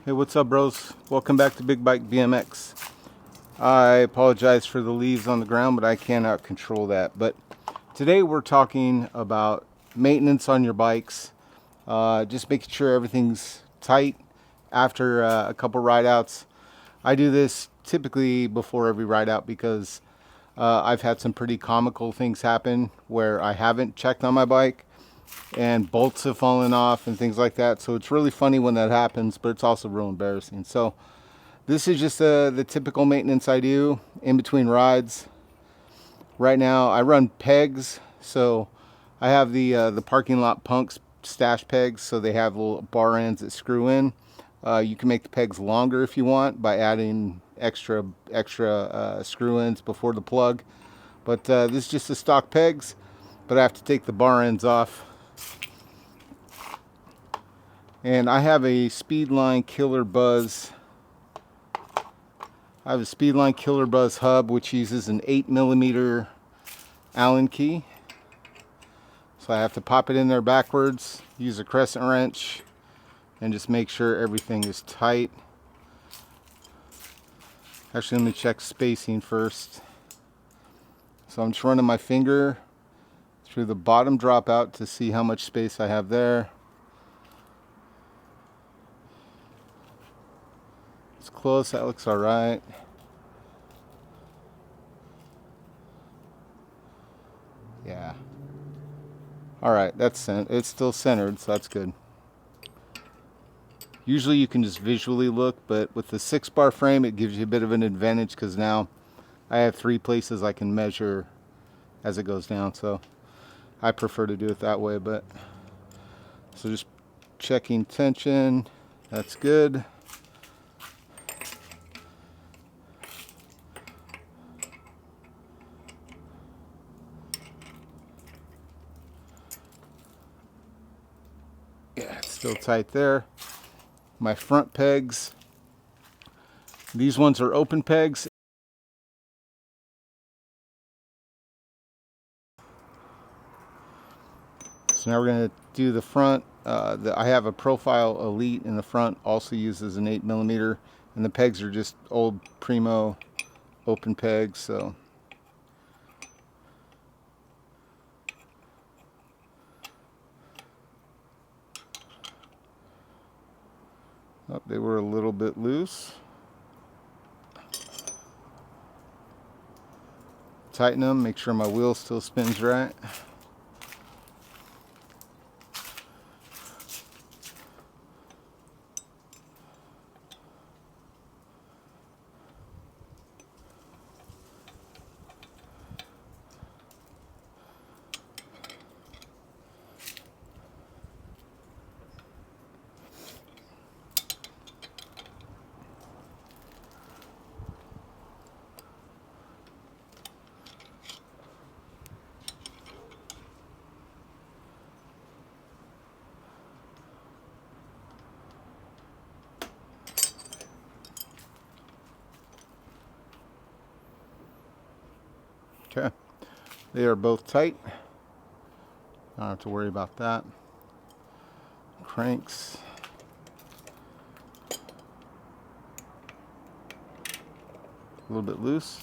Hey, what's up, bros? Welcome back to Big Bike BMX. I apologize for the leaves on the ground, but I cannot control that. But today we're talking about maintenance on your bikes, just making sure everything's tight after a couple ride outs. I do this typically before every ride out because I've had some pretty comical things happen where I haven't checked on my bike and bolts have fallen off and things like that. So it's really funny when that happens, but it's also real embarrassing. So this is just the typical maintenance I do in between rides. Right now I run pegs, so I have the parking lot punks stash pegs, so they have little bar ends that screw in. You can make the pegs longer if you want by adding extra screw ends before the plug. But this is just the stock pegs, but I have to take the bar ends off. And I have a Speedline Killer Buzz. I have a Speedline Killer Buzz hub, which uses an 8mm Allen key. So I have to pop it in there backwards, use a crescent wrench, and just make sure everything is tight. Actually, let me check spacing first. So I'm just running my finger through the bottom dropout to see how much space I have there. It's close, that looks all right. Yeah. All right, it's still centered, so that's good. Usually you can just visually look, but with the 6-bar frame, it gives you a bit of an advantage because now I have 3 places I can measure as it goes down. So I prefer to do it that way, but so just checking tension, that's good. Yeah, it's still tight there. My front pegs, these ones are open pegs. So now we're going to do the front. I have a Profile Elite in the front, also uses an 8mm, and the pegs are just old Primo open pegs. So oh, they were a little bit loose. Tighten them, make sure my wheel still spins right. Okay, they are both tight. I don't have to worry about that. Cranks. A little bit loose.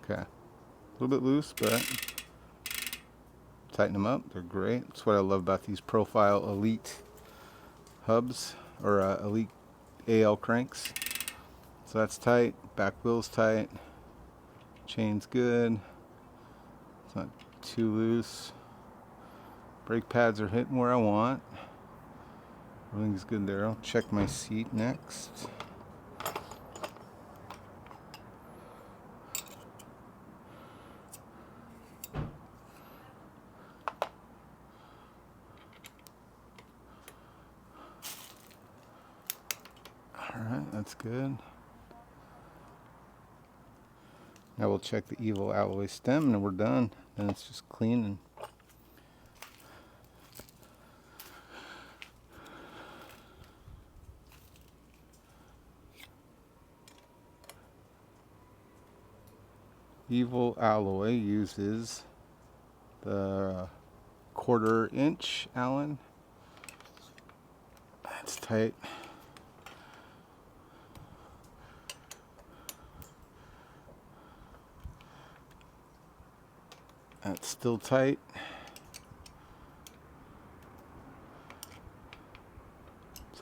Okay, a little bit loose, but tighten them up. They're great. That's what I love about these Profile Elite hubs, or Elite AL cranks. So that's tight. Back wheel's tight. Chain's good. It's not too loose. Brake pads are hitting where I want. Everything's good there. I'll check my seat next. Alright, that's good. Now we'll check the Evo alloy stem and we're done. Then it's just clean and Evil Alloy uses the 1/4 inch Allen. That's tight. That's still tight.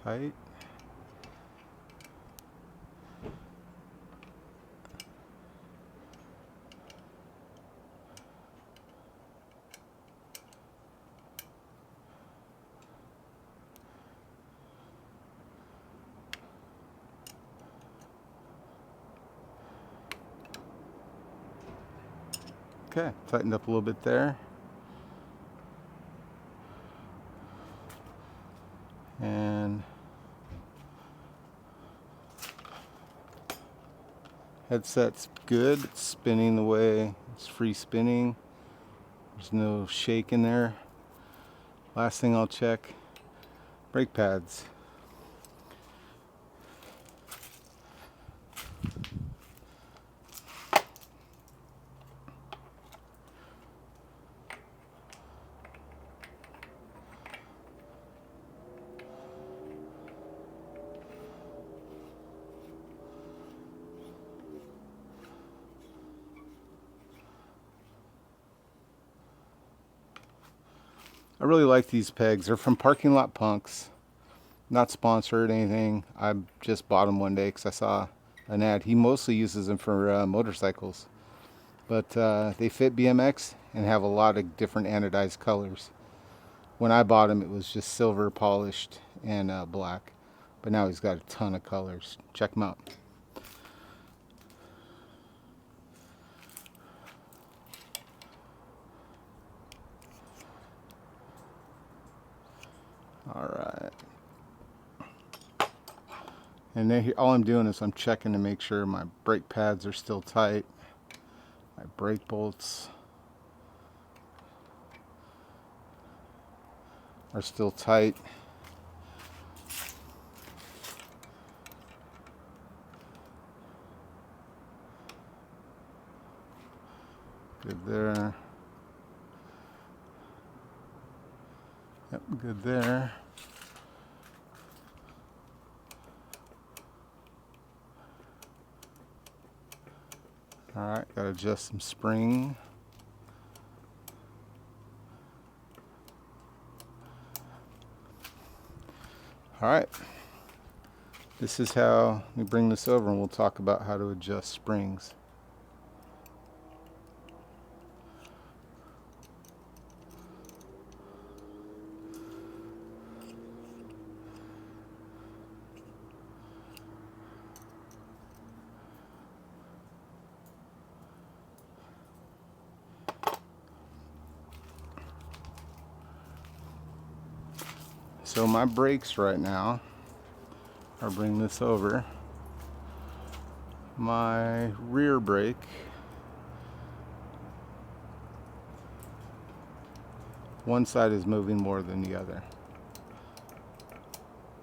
Tight. Okay, tightened up a little bit there. And headset's good. It's spinning the way it's free spinning. There's no shake in there. Last thing I'll check, brake pads. I really like these pegs. They're from Parking Lot Punks. Not sponsored or anything. I just bought them one day because I saw an ad. He mostly uses them for motorcycles. But they fit BMX and have a lot of different anodized colors. When I bought him, it was just silver polished and black. But now he's got a ton of colors. Check him out. Alright. And then all I'm doing is I'm checking to make sure my brake pads are still tight. My brake bolts are still tight. Good there. Yep, good there. Alright, gotta adjust some spring. Alright, this is how we bring this over, and we'll talk about how to adjust springs. So my brakes right now are, bring this over, my rear brake one side is moving more than the other.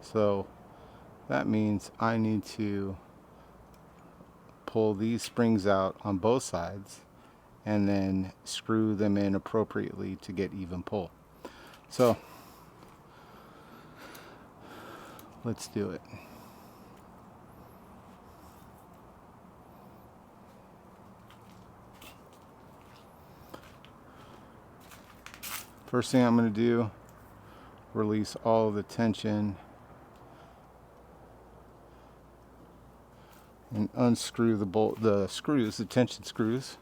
So that means I need to pull these springs out on both sides and then screw them in appropriately to get even pull. So let's do it. First thing I'm going to do, release all of the tension and unscrew the screws, the tension screws,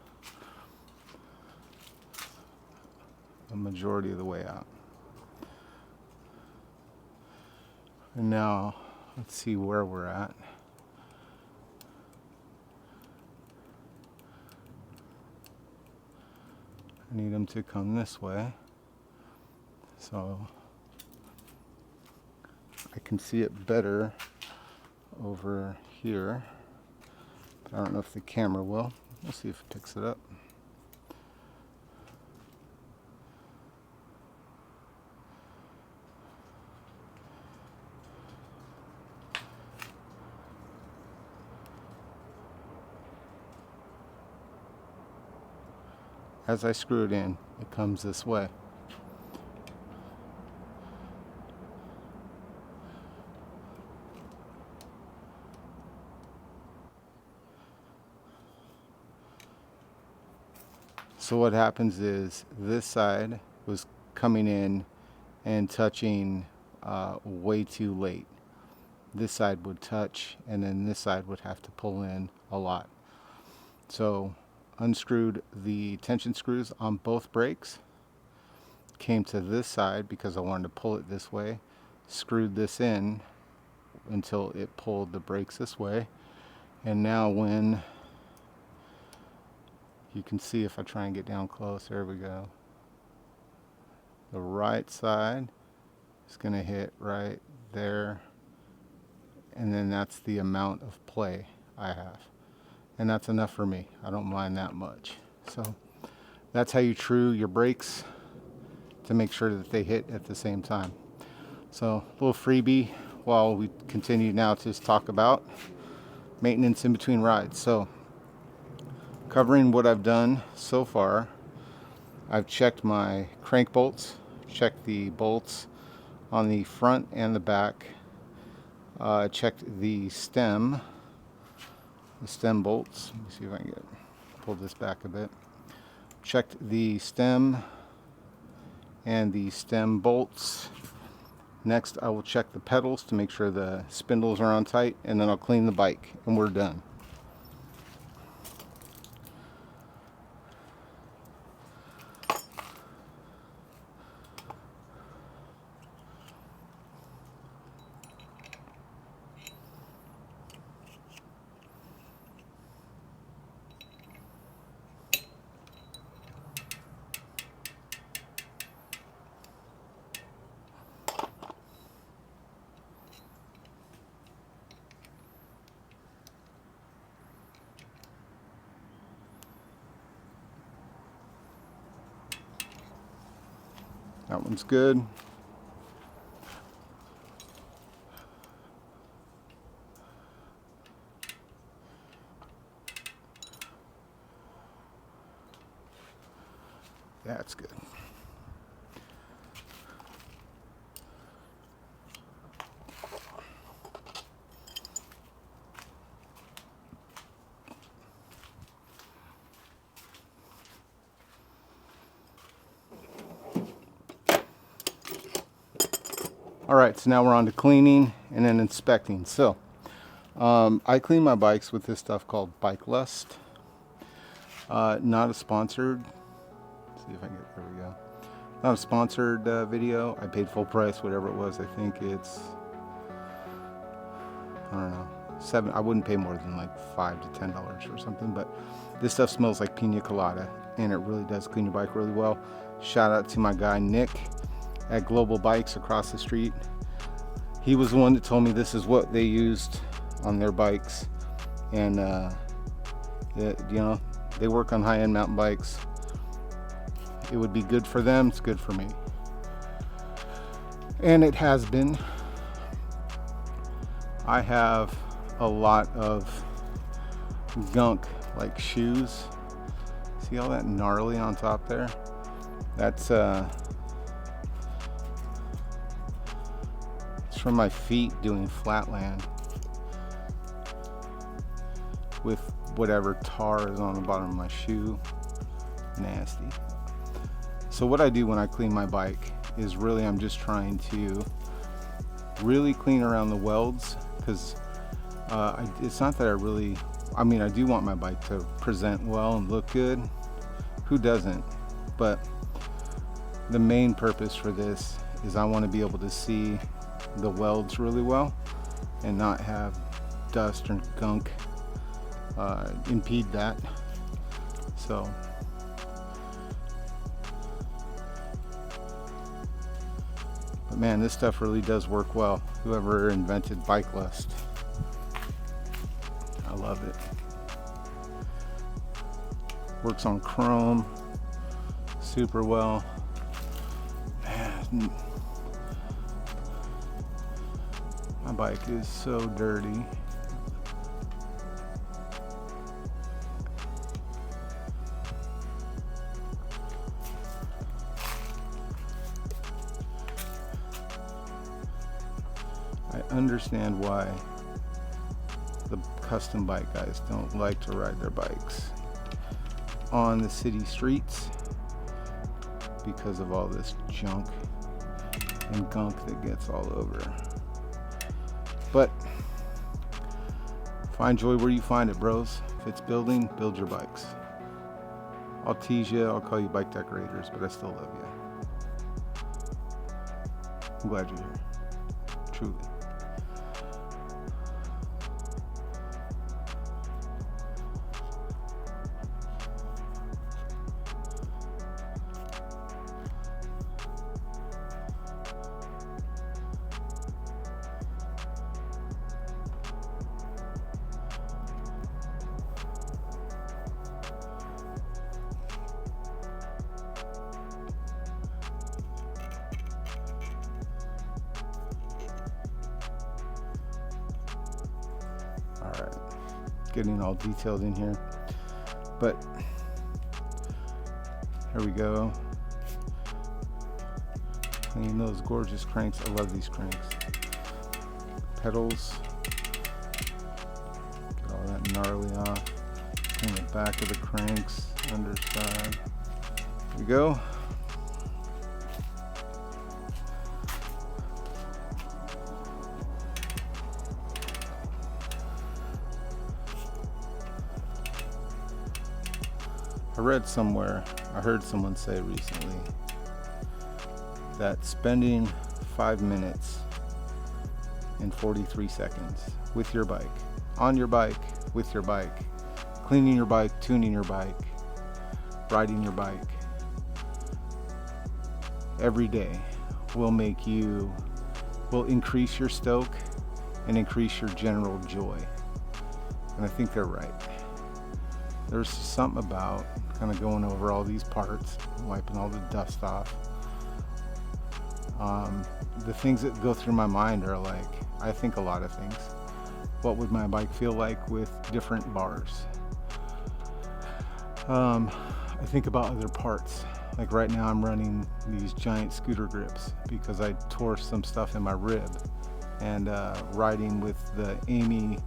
the majority of the way out. And now let's see where we're at. I need them to come this way so I can see it better over here. But I don't know if the camera will. We'll see if it picks it up. as I screw it in, it comes this way. So what happens is this side was coming in and touching way too late. This side would touch, and then this side would have to pull in a lot. So unscrewed the tension screws on both brakes, came to this side because I wanted to pull it this way, screwed this in until it pulled the brakes this way, and now when you can see, if I try and get down close, there we go, the right side is going to hit right there, and then that's the amount of play I have, and that's enough for me. I don't mind that much. So that's how you true your brakes to make sure that they hit at the same time. So a little freebie while we continue now to talk about maintenance in between rides. So covering what I've done so far, I've checked my crank bolts, checked the bolts on the front and the back, checked the stem bolts. Let me see if I can pull this back a bit. Checked the stem and the stem bolts. Next, I will check the pedals to make sure the spindles are on tight, and then I'll clean the bike, and we're done. That one's good. That's good. All right, so now we're on to cleaning and then inspecting. So I clean my bikes with this stuff called Bike Lust. Not a sponsored. Let's see if I can get, there we go. Not a sponsored video. I paid full price, whatever it was. I think it's, I don't know, $7. I wouldn't pay more than like $5 to $10 or something. But this stuff smells like pina colada, and it really does clean your bike really well. Shout out to my guy Nick at Global Bikes across the street. He was the one that told me this is what they used on their bikes, and you know, they work on high-end mountain bikes. It would be good for them, it's good for me, and it has been. I have a lot of gunk like shoes. See all that gnarly on top there? That's from my feet doing flatland with whatever tar is on the bottom of my shoe. Nasty. So what I do when I clean my bike is really I'm just trying to really clean around the welds, because it's not that I mean I do want my bike to present well and look good. Who doesn't? But the main purpose for this is I want to be able to see the welds really well and not have dust or gunk impede that. So but man, this stuff really does work well. Whoever invented Bike Lust, I love it. Works on chrome super well. Man, my bike is so dirty. understand why the custom bike guys don't like to ride their bikes on the city streets, because of all this junk and gunk that gets all over. But find joy where you find it, bros. If it's building, build your bikes. I'll tease you, I'll call you bike decorators, but I still love you. I'm glad you're here, truly. Alright, getting all detailed in here, but here we go. Clean those gorgeous cranks. I love these cranks. Pedals, get all that gnarly off. Clean the back of the cranks, underside. Here we go. I read somewhere, I heard someone say recently that spending 5 minutes and 43 seconds with your bike, on your bike, with your bike, cleaning your bike, tuning your bike, riding your bike, every day will increase your stoke and increase your general joy. And I think they're right. There's something about kind of going over all these parts, wiping all the dust off. The things that go through my mind are like, I think a lot of things. What would my bike feel like with different bars? I think about other parts. Like right now I'm running these giant scooter grips because I tore some stuff in my rib, and riding with the Amy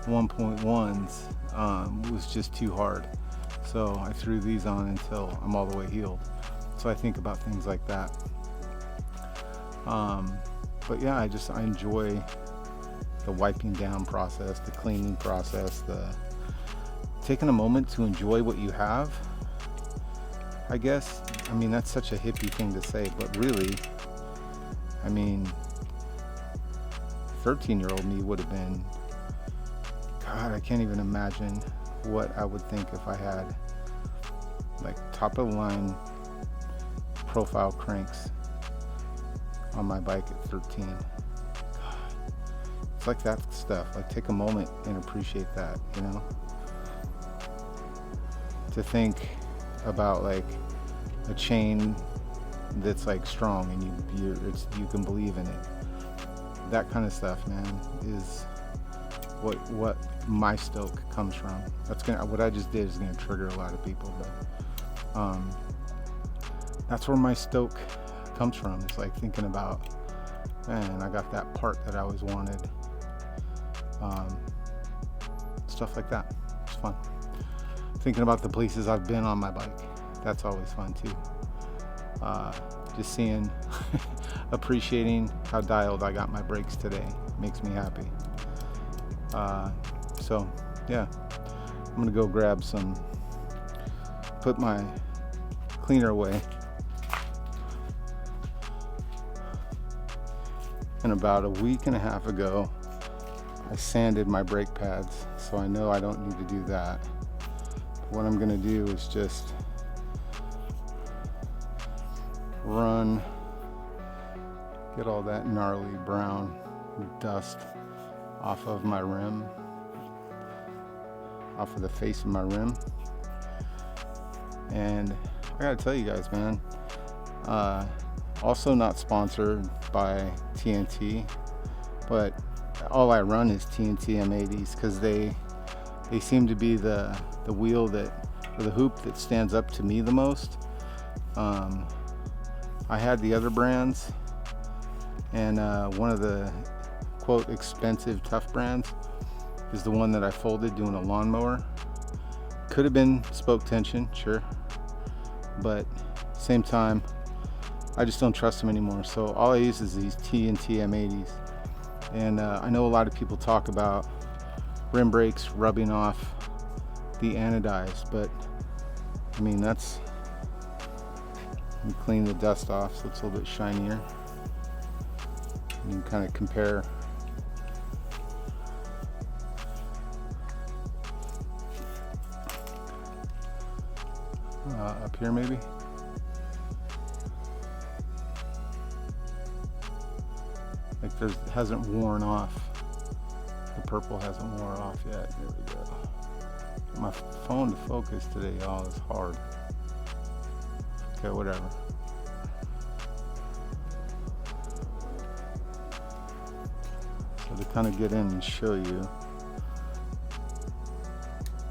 1.1s was just too hard. So I threw these on until I'm all the way healed. So I think about things like that. But yeah, I enjoy the wiping down process, the cleaning process, the taking a moment to enjoy what you have. I guess, I mean, that's such a hippie thing to say, but really, I mean, 13-year-old me would have been, God, I can't even imagine what I would think if I had like top of the line profile cranks on my bike at 13. God, it's like that stuff. Like, take a moment and appreciate that, you know? To think about like a chain that's like strong and you can believe in it. That kind of stuff, man, is what my stoke comes from. What I just did is gonna trigger a lot of people, but that's where my stoke comes from. It's like thinking about, man, I got that part that I always wanted. Stuff like that. It's fun. Thinking about the places I've been on my bike. That's always fun too. Just seeing, appreciating how dialed I got my brakes today makes me happy. So yeah, I'm gonna go grab put my cleaner away. And about a week and a half ago, I sanded my brake pads, so I know I don't need to do that. What I'm gonna do is just get all that gnarly brown dust off of my rim, off of the face of my rim. And I gotta tell you guys, man, also not sponsored by TNT, but all I run is TNT M80s because they seem to be the wheel or the hoop that stands up to me the most. I had the other brands, and one of the quote expensive Tough Brands is the one that I folded doing a lawnmower. Could have been spoke tension, sure, but same time, I just don't trust them anymore. So all I use is these T&T M80s. And I know a lot of people talk about rim brakes rubbing off the anodized, but I mean, that's, let me clean the dust off so it's a little bit shinier. You can kind of compare. Up here maybe. Like there's, hasn't worn off. The purple hasn't worn off yet. There we go. My phone to focus today, y'all, is hard. Okay, whatever. So to kind of get in and show you,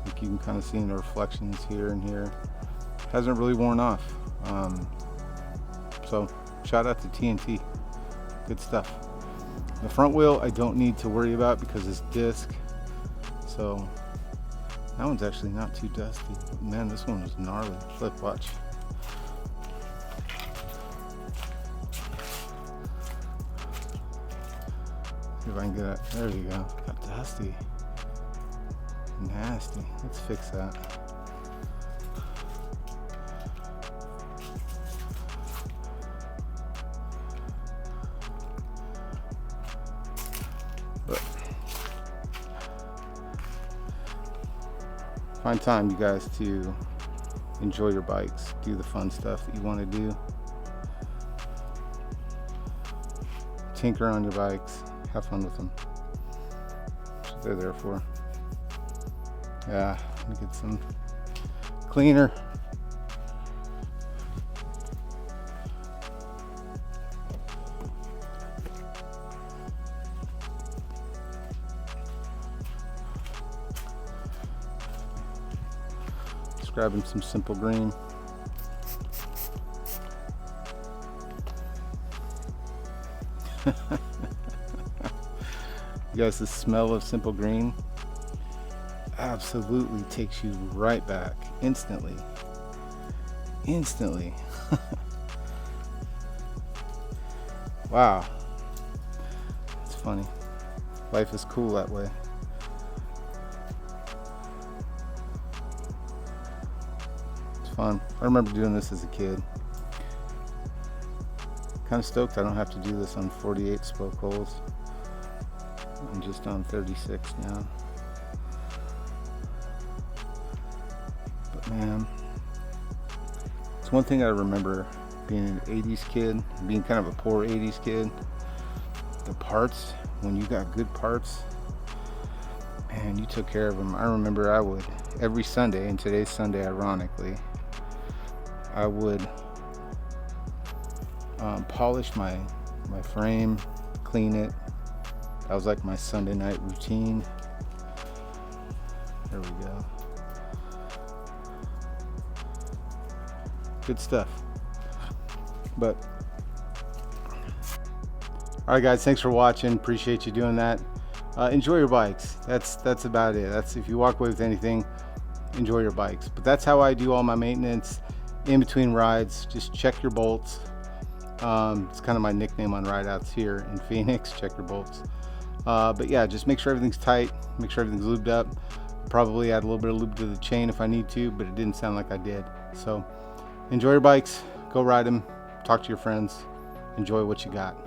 like you can kind of see in the reflections here and here. Hasn't really worn off. So shout out to T&T. Good stuff. The front wheel I don't need to worry about because it's disc. So that one's actually not too dusty. Man, this one was gnarly. Flip, watch. See if I can get it. There you go. Got dusty. Nasty. Let's fix that. But find time, you guys, to enjoy your bikes, do the fun stuff that you want to do, tinker on your bikes, have fun with them. That's what they're there for. Yeah, let me get some cleaner. Just grabbing some Simple Green. You guys, the smell of Simple Green absolutely takes you right back instantly. Wow, it's funny. Life is cool that way. It's fun. I remember doing this as a kid. Kind of stoked I don't have to do this on 48 spoke holes. I'm just on 36 now. But man, it's one thing I remember being an 80s kid, being kind of a poor 80s kid. The parts, when you got good parts, man, you took care of them. I remember I would, every Sunday, and today's Sunday ironically, I would polish my frame, clean it. That was like my Sunday night routine. There we go. Good stuff. But all right, guys, thanks for watching. Appreciate you doing that. Enjoy your bikes. That's about it. That's, if you walk away with anything, enjoy your bikes. But that's how I do all my maintenance in between rides. Just check your bolts. It's kind of my nickname on ride outs here in Phoenix. Check your bolts. But yeah, just make sure everything's tight, make sure everything's lubed up. Probably add a little bit of lube to the chain if I need to, but it didn't sound like I did. So enjoy your bikes, go ride them, talk to your friends, enjoy what you got.